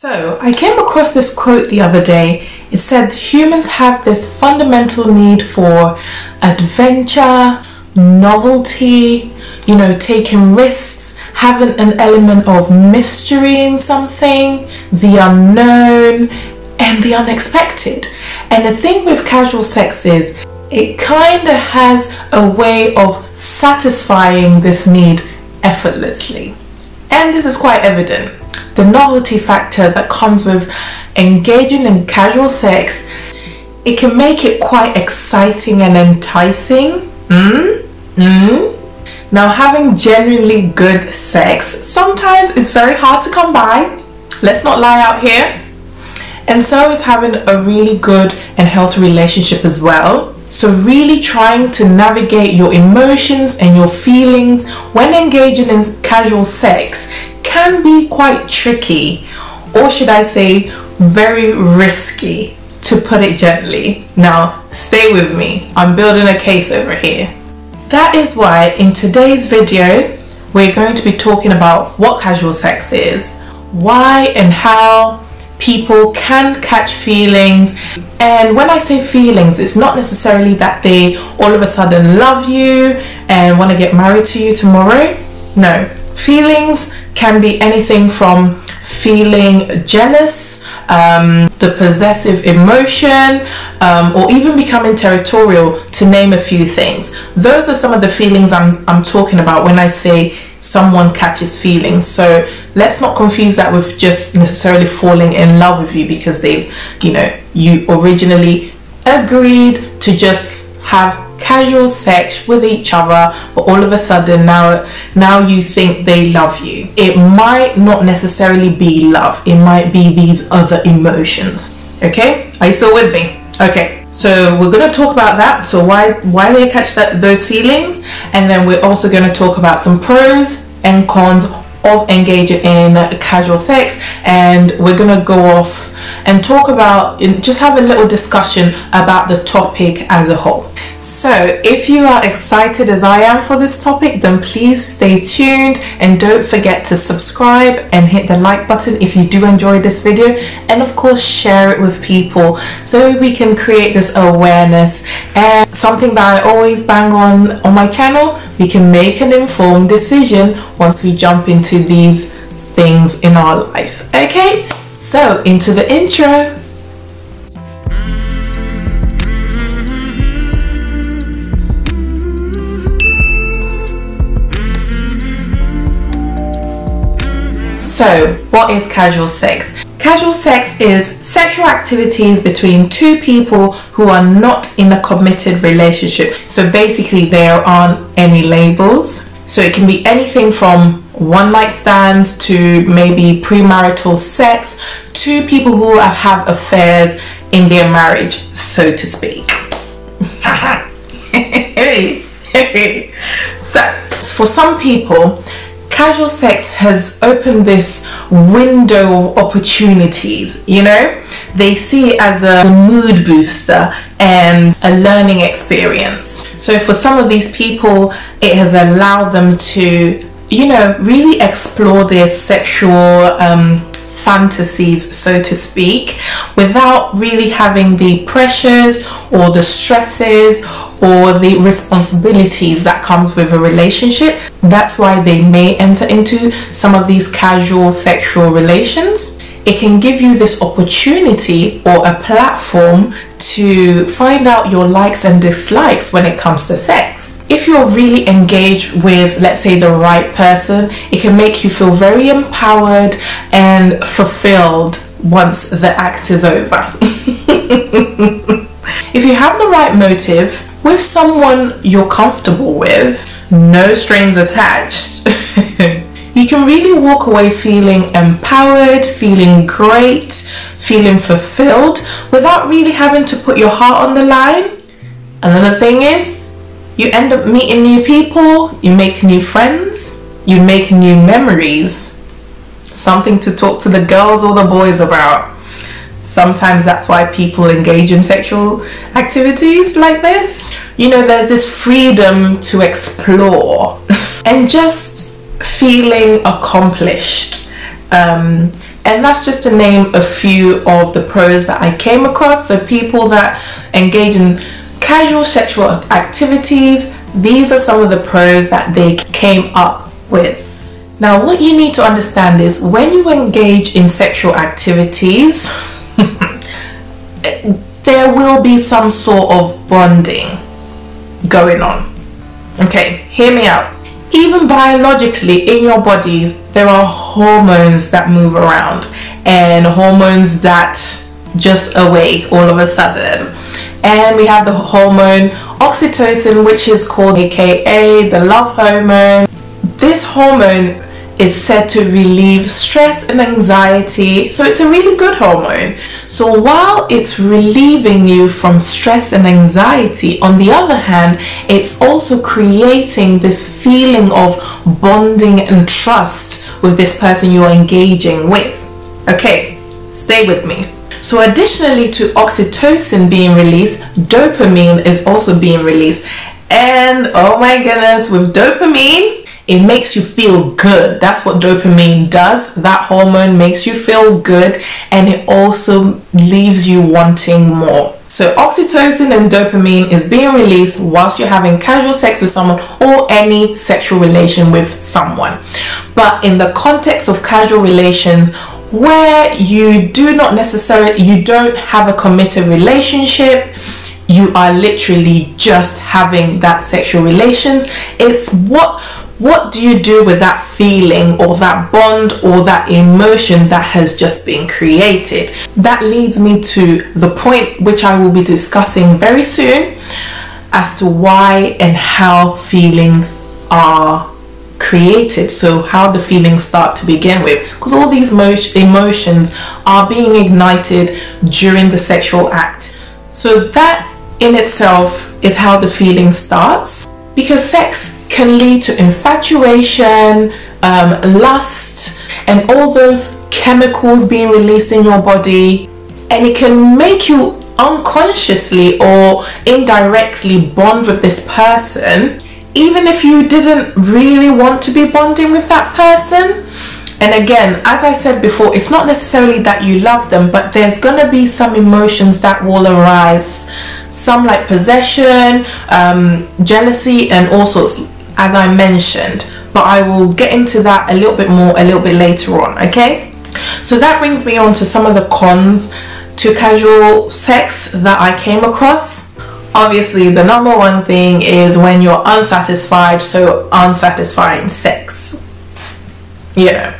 So I came across this quote the other day. It said humans have this fundamental need for adventure, novelty, taking risks, having an element of mystery in something, the unknown and the unexpected. And the thing with casual sex is it kind of has a way of satisfying this need effortlessly. And this is quite evident. The novelty factor that comes with engaging in casual sex, it can make it quite exciting and enticing. Now, having genuinely good sex, sometimes it's very hard to come by. Let's not lie out here. And so is having a really good and healthy relationship as well. So really trying to navigate your emotions and your feelings when engaging in casual sex can be quite tricky, or should I say very risky, to put it gently. Now stay with me, I'm building a case over here. That is why in today's video we're going to be talking about what casual sex is, why and how people can catch feelings. And when I say feelings, it's not necessarily that they all of a sudden love you and want to get married to you tomorrow. No, feelings can be anything from feeling jealous, the possessive emotion, or even becoming territorial, to name a few things. Those are some of the feelings I'm talking about when I say someone catches feelings. So let's not confuse that with just necessarily falling in love with you because they've, you originally agreed to just have casual sex with each other, but all of a sudden now you think they love you. It might not necessarily be love, it might be these other emotions. Okay, are you still with me? Okay, so we're going to talk about that, so why they catch those feelings, and then we're also going to talk about some pros and cons of engaging in casual sex, and we're going to go off and talk about, just have a little discussion about the topic as a whole. So if you are excited as I am for this topic, then please stay tuned and don't forget to subscribe and hit the like button if you do enjoy this video, and of course share it with people so we can create this awareness. And something that I always bang on my channel, we can make an informed decision once we jump into these things in our life. Okay, so into the intro. So what is casual sex? Casual sex is sexual activities between two people who are not in a committed relationship. So basically there aren't any labels. So it can be anything from one night stands to maybe premarital sex to people who have affairs in their marriage, so to speak. So for some people, casual sex has opened this window of opportunities. They see it as a mood booster and a learning experience. So for some of these people, it has allowed them to, really explore their sexual fantasies, so to speak, without really having the pressures or the stresses or the responsibilities that comes with a relationship. That's why they may enter into some of these casual sexual relations. It can give you this opportunity or a platform to find out your likes and dislikes when it comes to sex. If you're really engaged with, let's say, the right person, it can make you feel very empowered and fulfilled once the act is over. If you have the right motive with someone you're comfortable with, no strings attached, you can really walk away feeling empowered, feeling great, feeling fulfilled without really having to put your heart on the line. Another thing is, you end up meeting new people, you make new friends, you make new memories. Something to talk to the girls or the boys about. Sometimes that's why people engage in sexual activities like this. There's this freedom to explore and just feeling accomplished. And that's just to name a few of the pros that I came across. So people that engage in casual sexual activities, these are some of the pros that they came up with. Now, what you need to understand is when you engage in sexual activities, there will be some sort of bonding going on. Okay, hear me out. Even biologically in your bodies, there are hormones that move around and hormones that just awake all of a sudden. And we have the hormone oxytocin, which is called aka the love hormone. This hormone is said to relieve stress and anxiety, so it's a really good hormone. So while it's relieving you from stress and anxiety, on the other hand, it's also creating this feeling of bonding and trust with this person you're engaging with. Okay, stay with me. So additionally to oxytocin being released, dopamine is also being released. And oh my goodness, with dopamine, it makes you feel good. That's what dopamine does. That hormone makes you feel good, and it also leaves you wanting more. So oxytocin and dopamine is being released whilst you're having casual sex with someone or any sexual relation with someone. But in the context of casual relations, where you don't have a committed relationship, you are literally just having that sexual relations. It's what do you do with that feeling or that bond or that emotion that has just been created? That leads me to the point which I will be discussing very soon as to why and how feelings are created. So how the feelings start to begin with, because all these emotions are being ignited during the sexual act. So that in itself is how the feeling starts, because sex can lead to infatuation, lust, and all those chemicals being released in your body, and it can make you unconsciously or indirectly bond with this person, even if you didn't really want to be bonding with that person. And again, as I said before, it's not necessarily that you love them, but there's gonna be some emotions that will arise, some like possession, jealousy, and all sorts, as I mentioned. But I will get into that a little bit more a little bit later on. Okay, so that brings me on to some of the cons to casual sex that I came across. Obviously, the number one thing is when you're unsatisfied, so unsatisfying sex. Yeah.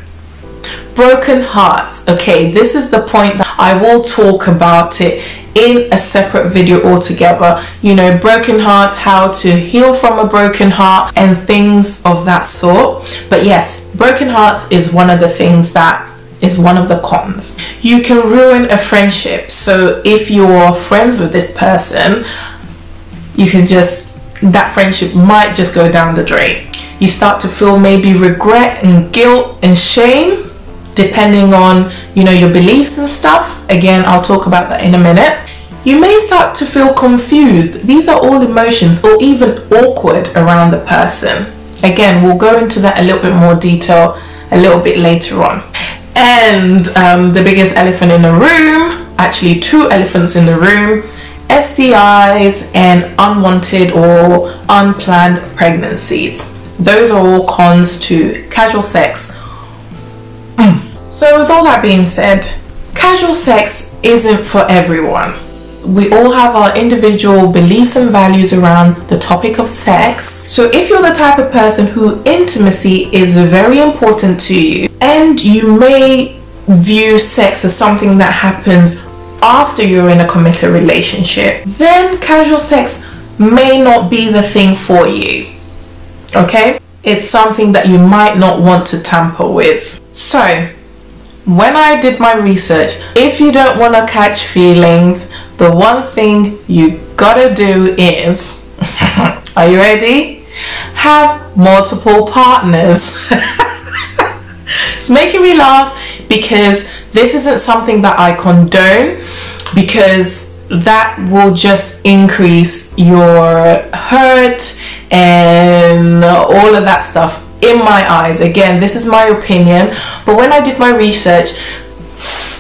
Broken hearts. Okay, this is the point that I will talk about it in a separate video altogether. You know, broken hearts, how to heal from a broken heart, and things of that sort. But yes, broken hearts is one of the things that is one of the cons. You can ruin a friendship. So if you're friends with this person, you can that friendship might just go down the drain. You start to feel maybe regret and guilt and shame, depending on, you know, your beliefs and stuff. Again, I'll talk about that in a minute. You may start to feel confused. These are all emotions, or even awkward around the person. Again, we'll go into that a little bit more detail a little bit later on. And the biggest elephant in the room, actually two elephants in the room, STIs and unwanted or unplanned pregnancies. Those are all cons to casual sex. So with all that being said, casual sex isn't for everyone. We all have our individual beliefs and values around the topic of sex. So if you're the type of person who intimacy is very important to you, and you may view sex as something that happens after you're in a committed relationship, then casual sex may not be the thing for you. Okay? It's something that you might not want to tamper with. So when I did my research, if you don't want to catch feelings, the one thing you gotta do is, are you ready? Have multiple partners. It's making me laugh because this isn't something that I condone, because that will just increase your hurt and all of that stuff in my eyes. Again, this is my opinion, but when I did my research,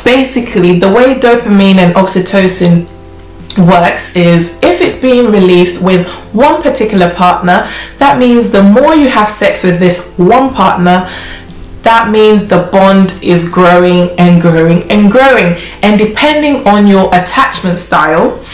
Basically, the way dopamine and oxytocin works is if it's being released with one particular partner, that means the more you have sex with this one partner, that means the bond is growing and growing and growing. And depending on your attachment style,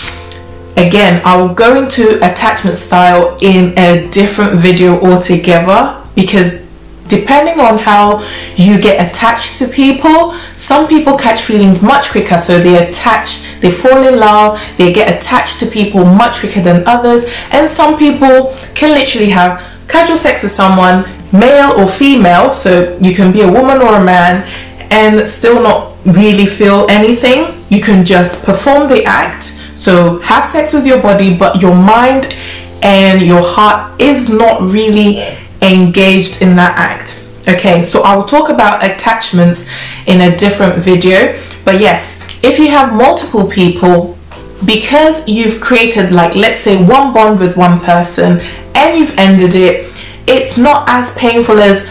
again, I will go into attachment style in a different video altogether, because depending on how you get attached to people, some people catch feelings much quicker, so they fall in love, they get attached to people much quicker than others. And some people can literally have casual sex with someone, male or female, so you can be a woman or a man and still not really feel anything. You can just perform the act, so have sex with your body, but your mind and your heart is not really engaged in that act. Okay, so I will talk about attachments in a different video. But yes, if you have multiple people, because you've created, like, let's say one bond with one person and you've ended it, it's not as painful as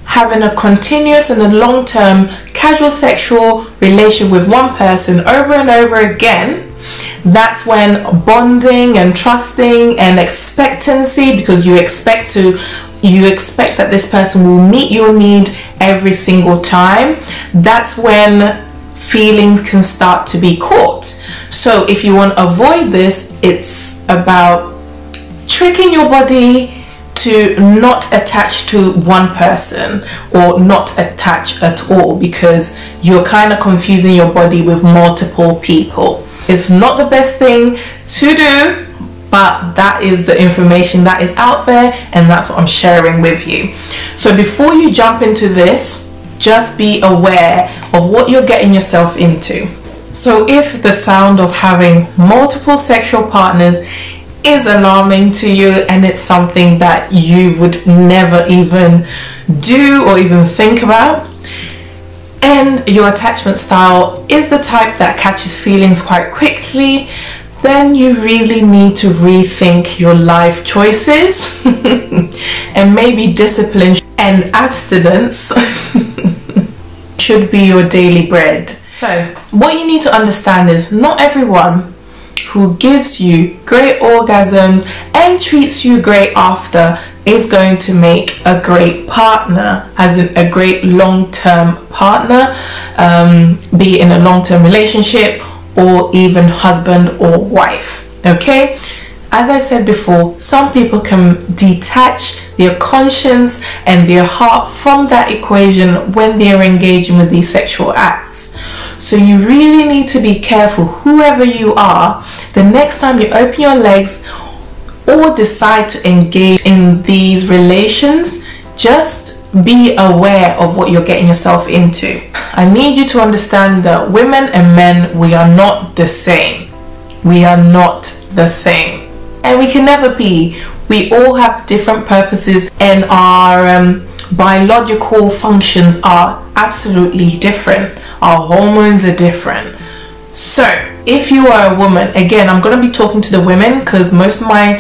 having a continuous and a long-term casual sexual relation with one person over and over again. That's when bonding and trusting and expectancy, because you expect that this person will meet your need every single time, that's when feelings can start to be caught. So if you want to avoid this, it's about tricking your body to not attach to one person or not attach at all, because you're kind of confusing your body with multiple people. It's not the best thing to do, but that is the information that is out there, and that's what I'm sharing with you. So before you jump into this, just be aware of what you're getting yourself into. So if the sound of having multiple sexual partners is alarming to you and it's something that you would never even do or even think about, and your attachment style is the type that catches feelings quite quickly, then you really need to rethink your life choices and maybe discipline and abstinence should be your daily bread. So what you need to understand is not everyone who gives you great orgasms and treats you great after is going to make a great partner, as in a great long-term partner, be it in a long-term relationship or even husband or wife. Okay, as I said before, some people can detach their conscience and their heart from that equation when they're engaging with these sexual acts. So you really need to be careful, whoever you are, the next time you open your legs or decide to engage in these relations, just be aware of what you're getting yourself into. I need you to understand that women and men, we are not the same. We are not the same. And we can never be. We all have different purposes, and our biological functions are absolutely different. Our hormones are different. So if you are a woman, again, I'm going to be talking to the women because most of my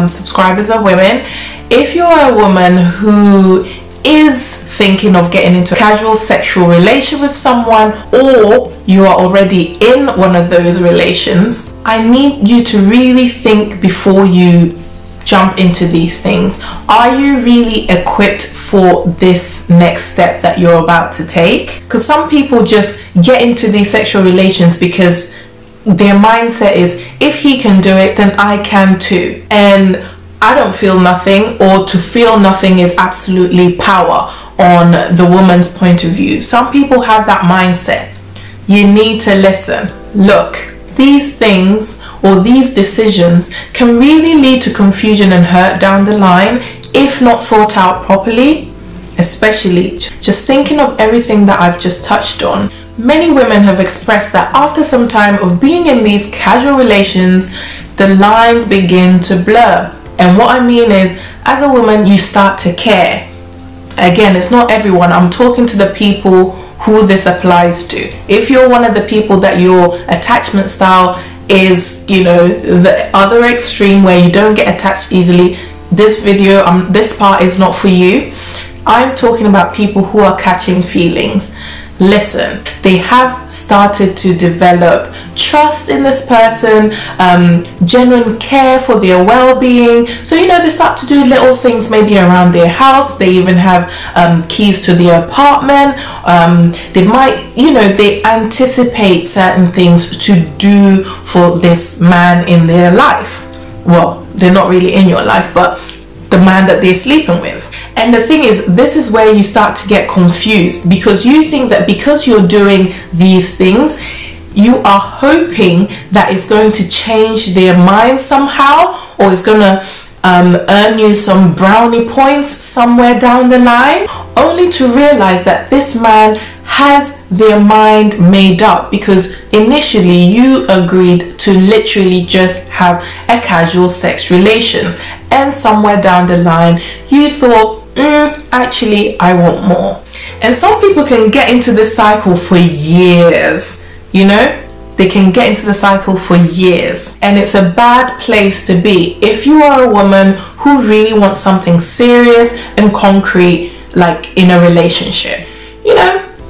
subscribers are women. If you are a woman who is thinking of getting into a casual sexual relation with someone, or you are already in one of those relations, I need you to really think before you jump into these things. Are you really equipped for this next step that you're about to take? Because some people just get into these sexual relations because their mindset is, if he can do it, then I can too. And I don't feel nothing, or to feel nothing is absolutely power on the woman's point of view. Some people have that mindset. You need to listen. Look, these things or these decisions can really lead to confusion and hurt down the line if not thought out properly, especially just thinking of everything that I've just touched on. Many women have expressed that after some time of being in these casual relations, the lines begin to blur. And what I mean is, as a woman, you start to care. Again, it's not everyone. I'm talking to the people who this applies to. If you're one of the people that your attachment style is, you know, the other extreme where you don't get attached easily, this video, this part is not for you. I'm talking about people who are catching feelings. listen, they have started to develop trust in this person, genuine care for their well-being. So they start to do little things maybe around their house. They even have keys to their apartment. They might, they anticipate certain things to do for this man in their life. Well, they're not really in your life, but the man that they're sleeping with. And the thing is, this is where you start to get confused, because you think that because you're doing these things, you are hoping that it's going to change their mind somehow, or it's going to earn you some brownie points somewhere down the line, only to realize that this man has their mind made up, because initially you agreed to literally just have a casual sex relations, and somewhere down the line you thought, actually I want more. And some people can get into this cycle for years, they can get into the cycle for years, and it's a bad place to be if you are a woman who really wants something serious and concrete, like in a relationship.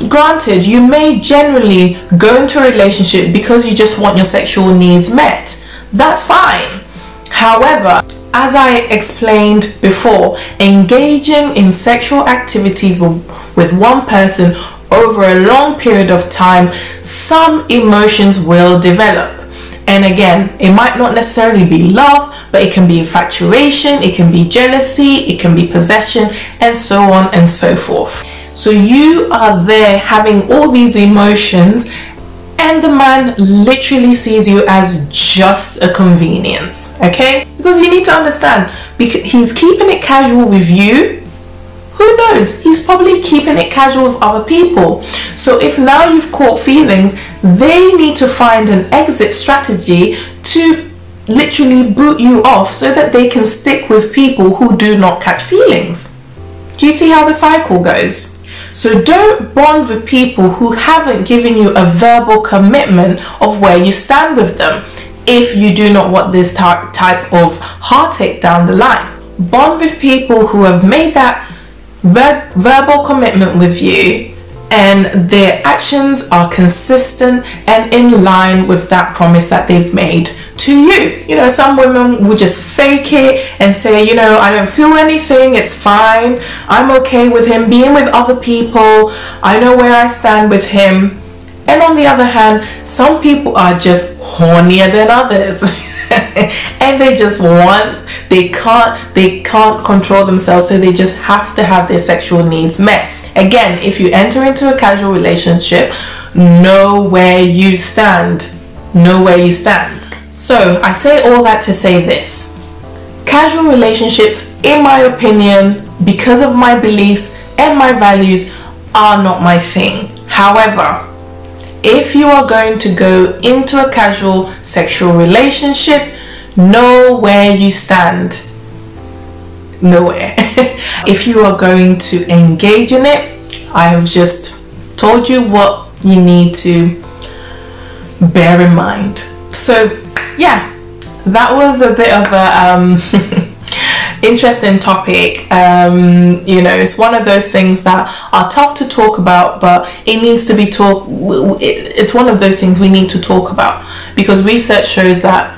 Granted, you may generally go into a relationship because you just want your sexual needs met. That's fine. However, as I explained before, engaging in sexual activities with one person over a long period of time, some emotions will develop. And again, it might not necessarily be love, but it can be infatuation, it can be jealousy, it can be possession, and so on and so forth. So you are there having all these emotions, and the man literally sees you as just a convenience, okay? Because you need to understand, because he's keeping it casual with you, who knows, he's probably keeping it casual with other people. So if now you've caught feelings, they need to find an exit strategy to literally boot you off, so that they can stick with people who do not catch feelings. Do you see how the cycle goes? So don't bond with people who haven't given you a verbal commitment of where you stand with them, if you do not want this type of heartache down the line. Bond with people who have made that verbal commitment with you, and their actions are consistent and in line with that promise that they've made to you. Some women will just fake it and say, I don't feel anything, it's fine, I'm okay with him being with other people, I know where I stand with him. And on the other hand, some people are just hornier than others and they just they can't control themselves, so they just have to have their sexual needs met. Again, if you enter into a casual relationship, know where you stand. So I say all that to say this: casual relationships, in my opinion, because of my beliefs and my values, are not my thing. However, if you are going to go into a casual sexual relationship, know where you stand. Nowhere. If you are going to engage in it, I have just told you what you need to bear in mind. So yeah, that was a bit of a interesting topic. It's one of those things that are tough to talk about, but it needs to be it's one of those things we need to talk about, because research shows that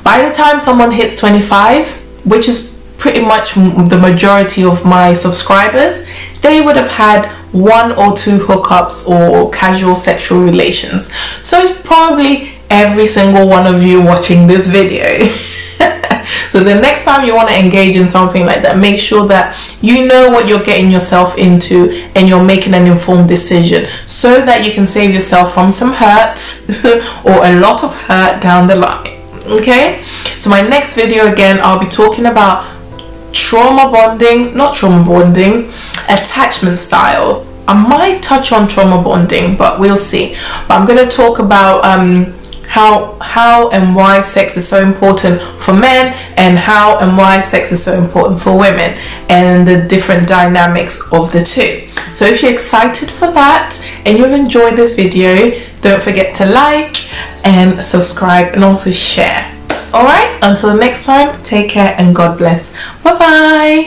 by the time someone hits 25, which is pretty much the majority of my subscribers, they would have had 1 or 2 hookups or casual sexual relations. So it's probably every single one of you watching this video. So the next time you want to engage in something like that, make sure that you know what you're getting yourself into and you're making an informed decision, so that you can save yourself from some hurt or a lot of hurt down the line. Okay, so my next video, again, I'll be talking about attachment style. I might touch on trauma bonding, but we'll see. But I'm going to talk about how and why sex is so important for men, and how and why sex is so important for women, and the different dynamics of the two. So if you're excited for that and you've enjoyed this video, don't forget to like and subscribe, and also share. Alright, until next time, take care and God bless. Bye bye.